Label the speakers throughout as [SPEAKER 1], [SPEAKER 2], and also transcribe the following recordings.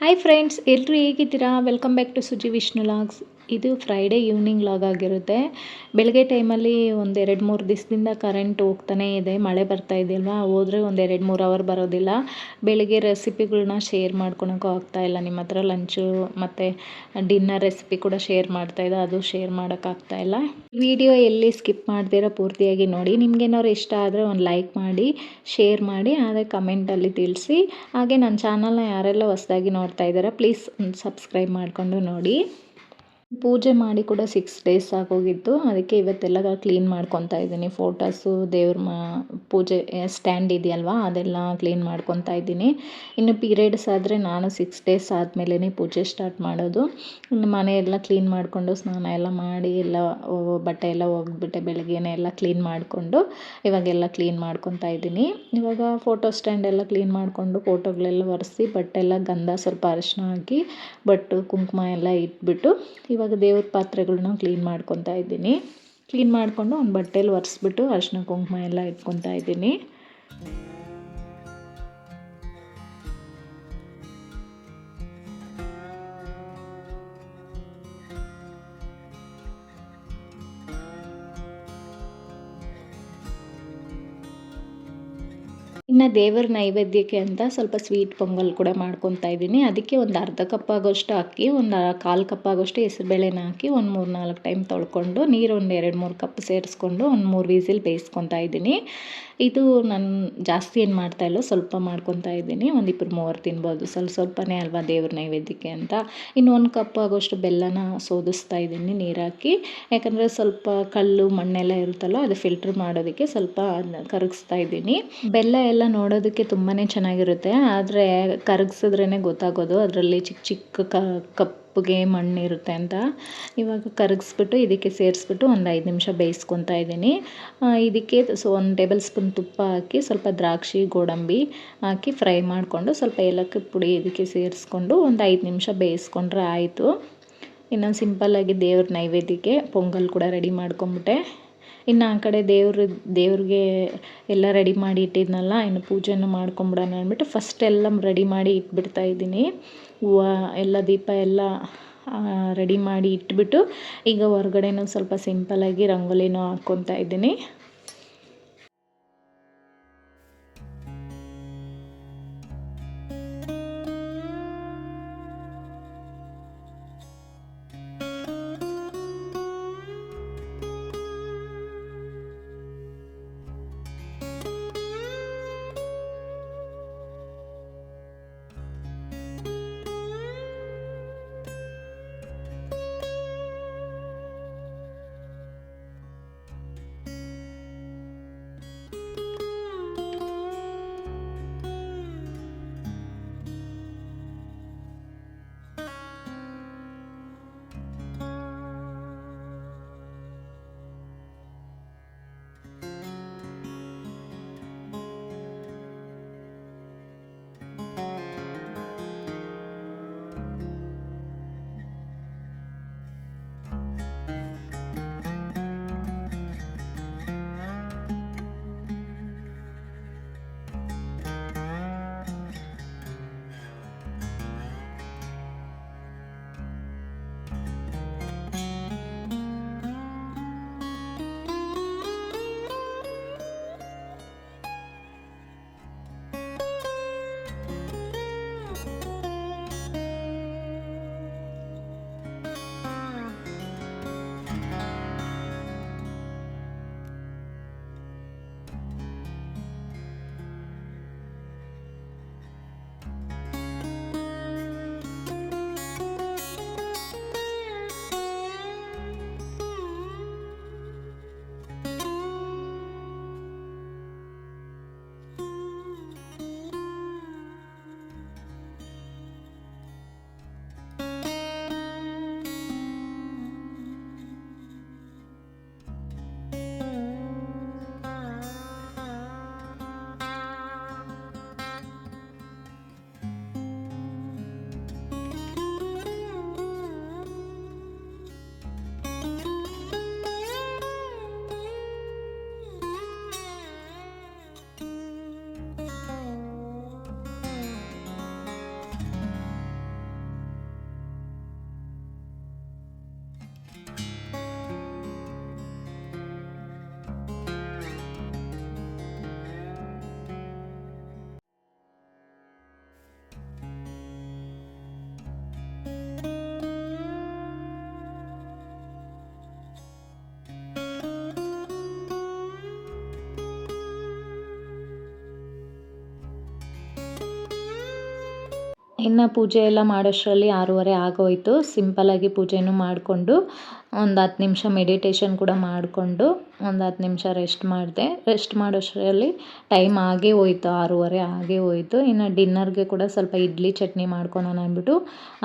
[SPEAKER 1] Hi friends, ಎಲ್ಲರೂ ಹೇಗಿದ್ದೀರಾ? Welcome back to Suji Vishnu logs. ಇದು ಫ್ರೈಡೇ ಈವ್ನಿಂಗ್ ಲಾಗ್ ಆಗಿರುತ್ತೆ. ಬೆಳಗ್ಗೆ ಟೈಮಲ್ಲಿ ಒಂದು 2-3 ದಿವಸದಿಂದ ಕರೆಂಟ್ ಹೋಗ್ತಾನೇ ಇದೆ. ಮಳೆ ಬರ್ತಾ ಇದೆಯಲ್ವಾ, ಹೋದರೆ ಒಂದು 2-3 ಅವರ್ ಬರೋದಿಲ್ಲ. ಬೆಳಗ್ಗೆ ರೆಸಿಪಿಗಳನ್ನ ಶೇರ್ ಮಾಡ್ಕೊಳಕ್ಕೂ ಆಗ್ತಾಯಿಲ್ಲ. ನಿಮ್ಮ ಹತ್ರ ಲಂಚು ಮತ್ತು ಡಿನ್ನರ್ ರೆಸಿಪಿ ಕೂಡ ಶೇರ್ ಮಾಡ್ತಾಯಿದ್ದೆ, ಅದು ಶೇರ್ ಮಾಡೋಕ್ಕಾಗ್ತಾಯಿಲ್ಲ. ವಿಡಿಯೋ ಎಲ್ಲಿ ಸ್ಕಿಪ್ ಮಾಡ್ದಿರೋ ಪೂರ್ತಿಯಾಗಿ ನೋಡಿ. ನಿಮ್ಗೇನಾದ್ರು ಇಷ್ಟ ಆದರೆ ಒಂದು ಲೈಕ್ ಮಾಡಿ, ಶೇರ್ ಮಾಡಿ, ಆದರೆ ಕಮೆಂಟಲ್ಲಿ ತಿಳಿಸಿ. ಹಾಗೆ ನನ್ನ ಚಾನಲ್ನ ಯಾರೆಲ್ಲ ಹೊಸದಾಗಿ ನೋಡ್ತಾ ಇದ್ದಾರೆ ಪ್ಲೀಸ್ ಸಬ್ಸ್ಕ್ರೈಬ್ ಮಾಡಿಕೊಂಡು ನೋಡಿ. ಪೂಜೆ ಮಾಡಿ ಕೂಡ 6 ಡೇಸ್ ಆಗೋಗಿತ್ತು. ಅದಕ್ಕೆ ಇವತ್ತೆಲ್ಲ ಕ್ಲೀನ್ ಮಾಡ್ಕೊತಾ ಇದ್ದೀನಿ. ಫೋಟೋಸು, ದೇವ್ರ ಪೂಜೆ ಸ್ಟ್ಯಾಂಡ್ ಇದೆಯಲ್ವಾ, ಅದೆಲ್ಲ ಕ್ಲೀನ್ ಮಾಡ್ಕೊತಾ ಇದ್ದೀನಿ. ಇನ್ನು ಪೀರಿಯಡ್ಸ್ ಆದರೆ ನಾನು 6 ಡೇಸ್ ಆದಮೇಲೆ ಪೂಜೆ ಸ್ಟಾರ್ಟ್ ಮಾಡೋದು. ಇನ್ನು ಮನೆಯೆಲ್ಲ ಕ್ಲೀನ್ ಮಾಡಿಕೊಂಡು ಸ್ನಾನ ಎಲ್ಲ ಮಾಡಿ ಎಲ್ಲ ಬಟ್ಟೆ ಎಲ್ಲ ಒಗೆದ್ಬಿಟ್ಟೆ. ಬೆಳಗ್ಗೆನೇ ಎಲ್ಲ ಕ್ಲೀನ್ ಮಾಡಿಕೊಂಡು ಇವಾಗೆಲ್ಲ ಕ್ಲೀನ್ ಮಾಡ್ಕೊತಾ ಇದ್ದೀನಿ. ಇವಾಗ ಫೋಟೋ ಸ್ಟ್ಯಾಂಡ್ ಎಲ್ಲ ಕ್ಲೀನ್ ಮಾಡಿಕೊಂಡು ಫೋಟೋಗಳೆಲ್ಲ ಒರೆಸಿ ಬಟ್ಟೆಲ್ಲ ಗಂಧ ಸ್ವಲ್ಪ ಅರಿಶಿನ ಹಾಕಿ ಬಟ್ಟು ಕುಂಕುಮ ಎಲ್ಲ ಇಟ್ಬಿಟ್ಟು ಇವಾಗ ದೇವ್ರ ಪಾತ್ರೆಗಳನ್ನ ಕ್ಲೀನ್ ಮಾಡ್ಕೊತಾ ಇದ್ದೀನಿ. ಕ್ಲೀನ್ ಮಾಡಿಕೊಂಡು ಒಂದು ಬಟ್ಟೆಲಿ ಒರೆಸ್ಬಿಟ್ಟು ಅರಿಶಿನ ಕುಂಕುಮ ಎಲ್ಲ ಇಟ್ಕೊತಾ ಇದ್ದೀನಿ. ಇನ್ನು ದೇವರ ನೈವೇದ್ಯಕ್ಕೆ ಅಂತ ಸ್ವಲ್ಪ ಸ್ವೀಟ್ ಪೊಂಗಲ್ ಕೂಡ ಮಾಡ್ಕೊತಾ ಇದ್ದೀನಿ. ಅದಕ್ಕೆ ಒಂದು ಅರ್ಧ ಕಪ್ ಆಗೋಷ್ಟು ಅಕ್ಕಿ, ಒಂದು 1/4 ಕಪ್ ಆಗೋಷ್ಟು ಹೆಸರುಬೇಳೆನ ಹಾಕಿ ಒಂದು 3-4 ಟೈಮ್ ತೊಳ್ಕೊಂಡು ನೀರು ಒಂದು 2-3 ಕಪ್ ಸೇರಿಸ್ಕೊಂಡು ಒಂದು 3 ವಿಸಿಲ್ ಬೇಯಿಸ್ಕೊತಾ ಇದ್ದೀನಿ. ಇದು ನಾನು ಜಾಸ್ತಿ ಏನು ಮಾಡ್ತಾಯಿಲ್ಲ, ಸ್ವಲ್ಪ ಮಾಡ್ಕೊತಾ ಇದ್ದೀನಿ. ಒಂದು 2-3 ತಿನ್ಬೋದು, ಸ್ವಲ್ಪನೇ ಅಲ್ವಾ ದೇವ್ರ ನೈವೇದ್ಯಕ್ಕೆ ಅಂತ. ಇನ್ನು 1 ಕಪ್ ಆಗೋಷ್ಟು ಬೆಲ್ಲನ ಸೋದಿಸ್ತಾ ಇದ್ದೀನಿ ನೀರು ಹಾಕಿ. ಯಾಕಂದರೆ ಸ್ವಲ್ಪ ಕಲ್ಲು ಮಣ್ಣೆಲ್ಲ ಇರುತ್ತಲ್ಲ, ಅದು ಫಿಲ್ಟ್ರ್ ಮಾಡೋದಕ್ಕೆ ಸ್ವಲ್ಪ ಕರಗಿಸ್ತಾ ಇದ್ದೀನಿ. ಬೆಲ್ಲ ಎಲ್ಲ ನೋಡೋದಕ್ಕೆ ತುಂಬಾ ಚೆನ್ನಾಗಿರುತ್ತೆ, ಆದರೆ ಕರಗಿಸಿದ್ರೇ ಗೊತ್ತಾಗೋದು ಅದರಲ್ಲಿ ಚಿಕ್ಕ ಚಿಕ್ಕ ಕಪ್ಪಗೆ ಮಣ್ಣಿರುತ್ತೆ ಅಂತ. ಇವಾಗ ಕರಗಿಸ್ಬಿಟ್ಟು ಇದಕ್ಕೆ ಸೇರಿಸ್ಬಿಟ್ಟು ಒಂದು 5 ನಿಮಿಷ ಬೇಯಿಸ್ಕೊತಾ ಇದ್ದೀನಿ. ಇದಕ್ಕೆ 1 ಟೇಬಲ್ ಸ್ಪೂನ್ ತುಪ್ಪ ಹಾಕಿ ಸ್ವಲ್ಪ ದ್ರಾಕ್ಷಿ ಗೋಡಂಬಿ ಹಾಕಿ ಫ್ರೈ ಮಾಡಿಕೊಂಡು ಸ್ವಲ್ಪ ಏಲಕ್ಕಿ ಪುಡಿ ಇದಕ್ಕೆ ಸೇರಿಸ್ಕೊಂಡು ಒಂದು 5 ನಿಮಿಷ ಬೇಯಿಸ್ಕೊಂಡ್ರೆ ಆಯಿತು. ಇನ್ನೊಂದು ಸಿಂಪಲ್ಲಾಗಿ ದೇವ್ರ ನೈವೇದ್ಯಕ್ಕೆ ಪೊಂಗಲ್ ಕೂಡ ರೆಡಿ ಮಾಡ್ಕೊಂಬಿಟ್ಟೆ. ಇನ್ನು ಆ ಕಡೆ ದೇವ್ರಿಗೆ ಎಲ್ಲ ರೆಡಿ ಮಾಡಿ ಇಟ್ಟಿದ್ನಲ್ಲ, ಇನ್ನು ಪೂಜೆನ ಮಾಡ್ಕೊಂಬಿಡೋಣ ಅಂದ್ಬಿಟ್ಟು ಫಸ್ಟ್ ಎಲ್ಲ ರೆಡಿ ಮಾಡಿ ಇಟ್ಬಿಡ್ತಾ ಇದ್ದೀನಿ. ಹೂವು ಎಲ್ಲ ದೀಪ ಎಲ್ಲ ರೆಡಿ ಮಾಡಿ ಇಟ್ಬಿಟ್ಟು ಈಗ ಹೊರ್ಗಡೆನೂ ಸ್ವಲ್ಪ ಸಿಂಪಲ್ಲಾಗಿ ರಂಗೋಲಿನೂ ಹಾಕ್ಕೊತಾ ಇದ್ದೀನಿ. ಇನ್ನು ಪೂಜೆ ಎಲ್ಲ ಮಾಡೋಷ್ಟರಲ್ಲಿ 6:30 ಆಗೋಯಿತು. ಸಿಂಪಲ್ಲಾಗಿ ಪೂಜೆನೂ ಮಾಡಿಕೊಂಡು ಒಂದು 10 ನಿಮಿಷ ಮೆಡಿಟೇಷನ್ ಕೂಡ ಮಾಡಿಕೊಂಡು ಒಂದು 10 ನಿಮಿಷ ರೆಸ್ಟ್ ಮಾಡಿದೆ. ರೆಸ್ಟ್ ಮಾಡೋಷ್ಟರಲ್ಲಿ ಟೈಮ್ ಆಗೇ ಹೋಯ್ತು, 6:30 ಆಗೇ ಹೋಯಿತು. ಇನ್ನು ಡಿನ್ನರ್ಗೆ ಕೂಡ ಸ್ವಲ್ಪ ಇಡ್ಲಿ ಚಟ್ನಿ ಮಾಡ್ಕೊಳೋಣ ಅಂದ್ಬಿಟ್ಟು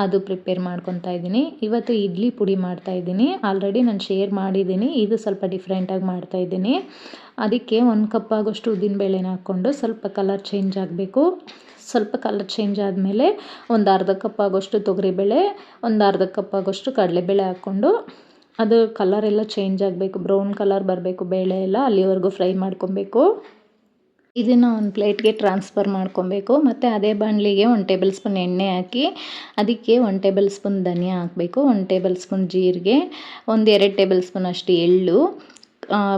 [SPEAKER 1] ಅದು ಪ್ರಿಪೇರ್ ಮಾಡ್ಕೊತಾ ಇದ್ದೀನಿ. ಇವತ್ತು ಇಡ್ಲಿ ಪುಡಿ ಮಾಡ್ತಾಯಿದ್ದೀನಿ. ಆಲ್ರೆಡಿ ನಾನು ಶೇರ್ ಮಾಡಿದ್ದೀನಿ. ಇದು ಸ್ವಲ್ಪ ಡಿಫ್ರೆಂಟಾಗಿ ಮಾಡ್ತಾಯಿದ್ದೀನಿ. ಅದಕ್ಕೆ 1 ಕಪ್ ಆಗೋಷ್ಟು ಉದ್ದಿನಬೇಳೆನ ಹಾಕ್ಕೊಂಡು ಸ್ವಲ್ಪ ಕಲರ್ ಚೇಂಜ್ ಆಗಬೇಕು. ಸ್ವಲ್ಪ ಕಲರ್ ಚೇಂಜ್ ಆದಮೇಲೆ ಒಂದು ಅರ್ಧ ಕಪ್ ಆಗೋಷ್ಟು ತೊಗರಿಬೇಳೆ, ಒಂದು ಅರ್ಧ ಕಪ್ ಆಗೋಷ್ಟು ಕಡಲೆಬೇಳೆ ಹಾಕ್ಕೊಂಡು ಅದು ಕಲರ್ ಎಲ್ಲ ಚೇಂಜ್ ಆಗಬೇಕು, ಬ್ರೌನ್ ಕಲರ್ ಬರಬೇಕು ಬೇಳೆ ಎಲ್ಲ, ಅಲ್ಲಿವರೆಗೂ ಫ್ರೈ ಮಾಡ್ಕೊಬೇಕು. ಇದನ್ನು ಒಂದು ಪ್ಲೇಟ್ಗೆ ಟ್ರಾನ್ಸ್ಫರ್ ಮಾಡ್ಕೊಬೇಕು. ಮತ್ತು ಅದೇ ಬಾಣಲಿಗೆ 1 ಟೇಬಲ್ ಸ್ಪೂನ್ ಎಣ್ಣೆ ಹಾಕಿ ಅದಕ್ಕೆ 1 ಟೇಬಲ್ ಸ್ಪೂನ್ ಧನಿಯಾ ಹಾಕಬೇಕು, 1 ಟೇಬಲ್ ಸ್ಪೂನ್ ಜೀರಿಗೆ, 1-2 ಟೇಬಲ್ ಸ್ಪೂನ್ ಅಷ್ಟು ಎಳ್ಳು,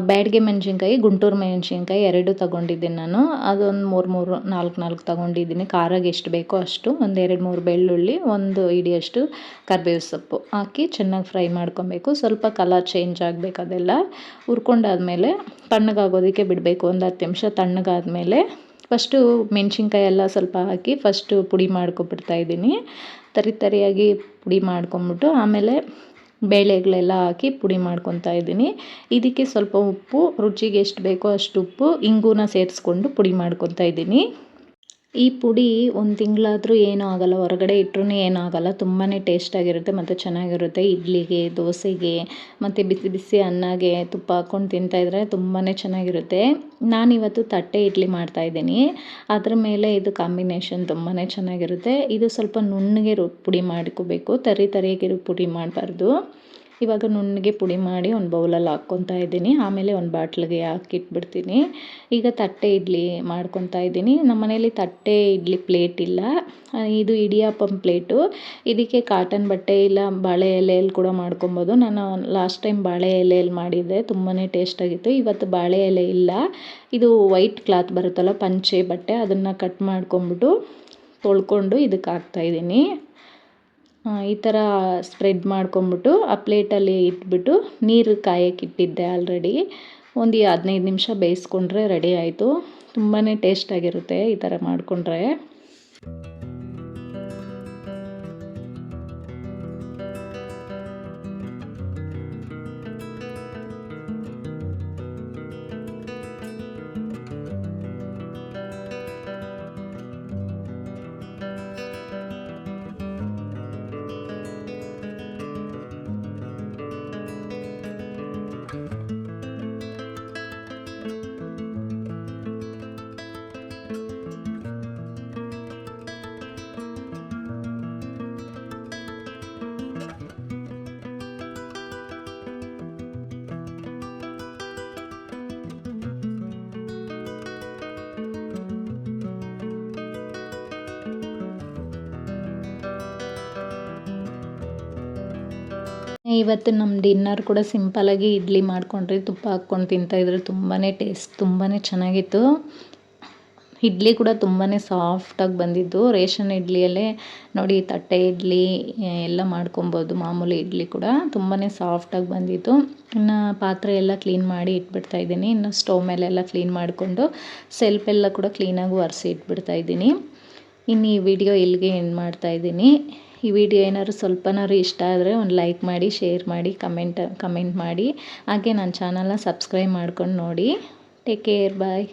[SPEAKER 1] ಬ್ಯಾಡಗೆ ಮೆಣಸಿನ್ಕಾಯಿ, ಗುಂಟೂರು ಮೆಣಸಿನ್ಕಾಯಿ 2 ತೊಗೊಂಡಿದ್ದೀನಿ ನಾನು. ಅದೊಂದು 3-4 ತೊಗೊಂಡಿದ್ದೀನಿ. ಖಾರಕ್ಕೆ ಎಷ್ಟು ಬೇಕೋ ಅಷ್ಟು. ಒಂದು 2-3 ಬೆಳ್ಳುಳ್ಳಿ, 1 ಹಿಡಿಯಷ್ಟು ಕರಿಬೇವು ಸೊಪ್ಪು ಹಾಕಿ ಚೆನ್ನಾಗಿ ಫ್ರೈ ಮಾಡ್ಕೊಬೇಕು. ಸ್ವಲ್ಪ ಕಲರ್ ಚೇಂಜ್ ಆಗಬೇಕು. ಅದೆಲ್ಲ ಹುರ್ಕೊಂಡಾದ್ಮೇಲೆ ತಣ್ಣಗಾಗೋದಕ್ಕೆ ಬಿಡಬೇಕು. ಒಂದು 10 ನಿಮಿಷ ತಣ್ಣಗಾದ್ಮೇಲೆ ಫಸ್ಟು ಮೆಣಸಿನ್ಕಾಯಿ ಎಲ್ಲ ಸ್ವಲ್ಪ ಹಾಕಿ ಫಸ್ಟು ಪುಡಿ ಮಾಡ್ಕೊಬಿಡ್ತಾಯಿದ್ದೀನಿ. ತರಿಯಾಗಿ ಪುಡಿ ಮಾಡ್ಕೊಂಬಿಟ್ಟು ಆಮೇಲೆ ಬೇಳೆಗಳೆಲ್ಲ ಹಾಕಿ ಪುಡಿ ಮಾಡ್ಕೊತಾ ಇದ್ದೀನಿ. ಇದಕ್ಕೆ ಸ್ವಲ್ಪ ಉಪ್ಪು, ರುಚಿಗೆ ಎಷ್ಟು ಬೇಕೋ ಅಷ್ಟು ಉಪ್ಪು, ಇಂಗುನ ಸೇರಿಸ್ಕೊಂಡು ಪುಡಿ ಮಾಡ್ಕೊತಾ ಇದ್ದೀನಿ. ಈ ಪುಡಿ 1 ತಿಂಗಳಾದರೂ ಏನೂ ಆಗೋಲ್ಲ, ಹೊರಗಡೆ ಇಟ್ಟರೂ ಏನೂ ಆಗೋಲ್ಲ. ತುಂಬಾ ಟೇಸ್ಟಾಗಿರುತ್ತೆ ಮತ್ತು ಚೆನ್ನಾಗಿರುತ್ತೆ. ಇಡ್ಲಿಗೆ, ದೋಸೆಗೆ ಮತ್ತು ಬಿಸಿ ಬಿಸಿ ಅನ್ನಗೆ ತುಪ್ಪ ಹಾಕ್ಕೊಂಡು ತಿಂತಾಯಿದ್ರೆ ತುಂಬಾ ಚೆನ್ನಾಗಿರುತ್ತೆ. ನಾನಿವತ್ತು ತಟ್ಟೆ ಇಡ್ಲಿ ಮಾಡ್ತಾಯಿದ್ದೀನಿ. ಅದ್ರ ಮೇಲೆ ಇದು ಕಾಂಬಿನೇಷನ್ ತುಂಬಾ ಚೆನ್ನಾಗಿರುತ್ತೆ. ಇದು ಸ್ವಲ್ಪ ನುಣ್ಣಗೆ ಪುಡಿ ಮಾಡ್ಕೋಬೇಕು, ತರಿಯಾಗಿ ಪುಡಿ ಮಾಡಬಾರ್ದು. ಇವಾಗ ನುಣ್ಣಗೆ ಪುಡಿ ಮಾಡಿ ಒಂದು ಬೌಲಲ್ಲಿ ಹಾಕ್ಕೊತಾ ಇದ್ದೀನಿ. ಆಮೇಲೆ ಒಂದು ಬಾಟ್ಲಿಗೆ ಹಾಕಿಟ್ಬಿಡ್ತೀನಿ. ಈಗ ತಟ್ಟೆ ಇಡ್ಲಿ ಮಾಡ್ಕೊತಾ ಇದ್ದೀನಿ. ನಮ್ಮ ಮನೇಲಿ ತಟ್ಟೆ ಇಡ್ಲಿ ಪ್ಲೇಟ್ ಇಲ್ಲ, ಇದು ಇಡಿಯಾಪ್ಪಂ ಪ್ಲೇಟು. ಇದಕ್ಕೆ ಕಾಟನ್ ಬಟ್ಟೆ ಇಲ್ಲ ಬಾಳೆ ಎಲೆಯಲ್ಲಿ ಕೂಡ ಮಾಡ್ಕೊಬೋದು. ನಾನು ಲಾಸ್ಟ್ ಟೈಮ್ ಬಾಳೆ ಎಲೆಯಲ್ಲಿ ಮಾಡಿದ್ದೆ, ತುಂಬಾ ಟೇಸ್ಟಾಗಿತ್ತು. ಇವತ್ತು ಬಾಳೆ ಎಲೆ ಇಲ್ಲ. ಇದು ವೈಟ್ ಕ್ಲಾತ್ ಬರುತ್ತಲ್ಲ, ಪಂಚೆ ಬಟ್ಟೆ, ಅದನ್ನು ಕಟ್ ಮಾಡ್ಕೊಂಬಿಟ್ಟು ತೊಳ್ಕೊಂಡು ಇದಕ್ಕೆ ಹಾಕ್ತಾಯಿದ್ದೀನಿ. ಈ ಥರ ಸ್ಪ್ರೆಡ್ ಮಾಡ್ಕೊಂಬಿಟ್ಟು ಆ ಪ್ಲೇಟಲ್ಲಿ ಇಟ್ಬಿಟ್ಟು ನೀರು ಕಾಯಕ್ಕೆ ಇಟ್ಟಿದ್ದೆ ಆಲ್ರೆಡಿ. ಒಂದು 15 ನಿಮಿಷ ಬೇಯಿಸ್ಕೊಂಡ್ರೆ ರೆಡಿ ಆಯಿತು. ತುಂಬಾ ಟೇಸ್ಟಾಗಿರುತ್ತೆ ಈ ಥರ ಮಾಡಿಕೊಂಡ್ರೆ. ಇವತ್ತು ನಮ್ಮ ಡಿನ್ನರ್ ಕೂಡ ಸಿಂಪಲ್ಲಾಗಿ ಇಡ್ಲಿ ಮಾಡ್ಕೊಂಡ್ರೆ ತುಪ್ಪ ಹಾಕ್ಕೊಂಡು ತಿಂತಾಯಿದ್ರೆ ತುಂಬಾ ಚೆನ್ನಾಗಿತ್ತು. ಇಡ್ಲಿ ಕೂಡ ತುಂಬಾ ಸಾಫ್ಟಾಗಿ ಬಂದಿದ್ದು. ರೇಷನ್ ಇಡ್ಲಿಯಲ್ಲೇ ನೋಡಿ, ತಟ್ಟೆ ಇಡ್ಲಿ ಎಲ್ಲ ಮಾಡ್ಕೊಬೋದು. ಮಾಮೂಲಿ ಇಡ್ಲಿ ಕೂಡ ತುಂಬಾ ಸಾಫ್ಟಾಗಿ ಬಂದಿತ್ತು. ಇನ್ನು ಪಾತ್ರೆ ಎಲ್ಲ ಕ್ಲೀನ್ ಮಾಡಿ ಇಟ್ಬಿಡ್ತಾಯಿದ್ದೀನಿ. ಇನ್ನು ಸ್ಟವ್ ಮೇಲೆಲ್ಲ ಕ್ಲೀನ್ ಮಾಡಿಕೊಂಡು ಸೆಲ್ಫೆಲ್ಲ ಕೂಡ ಕ್ಲೀನಾಗಿ ಒರೆಸಿ ಇಟ್ಬಿಡ್ತಾಯಿದ್ದೀನಿ. ಇನ್ನು ಈ ವಿಡಿಯೋ ಇಲ್ಲಿಗೆ ಎಂಡ್ ಮಾಡ್ತಾಯಿದ್ದೀನಿ. ಈ ವಿಡಿಯೋ ಏನಾದ್ರು ಸ್ವಲ್ಪನಾದ್ರು ಇಷ್ಟ ಆದರೆ ಒಂದು ಲೈಕ್ ಮಾಡಿ, ಶೇರ್ ಮಾಡಿ, ಕಮೆಂಟ್ ಮಾಡಿ. ಹಾಗೆ ನನ್ನ ಚಾನಲ್ನ ಸಬ್ಸ್ಕ್ರೈಬ್ ಮಾಡ್ಕೊಂಡು ನೋಡಿ. ಟೇಕ್ ಕೇರ್, ಬಾಯ್.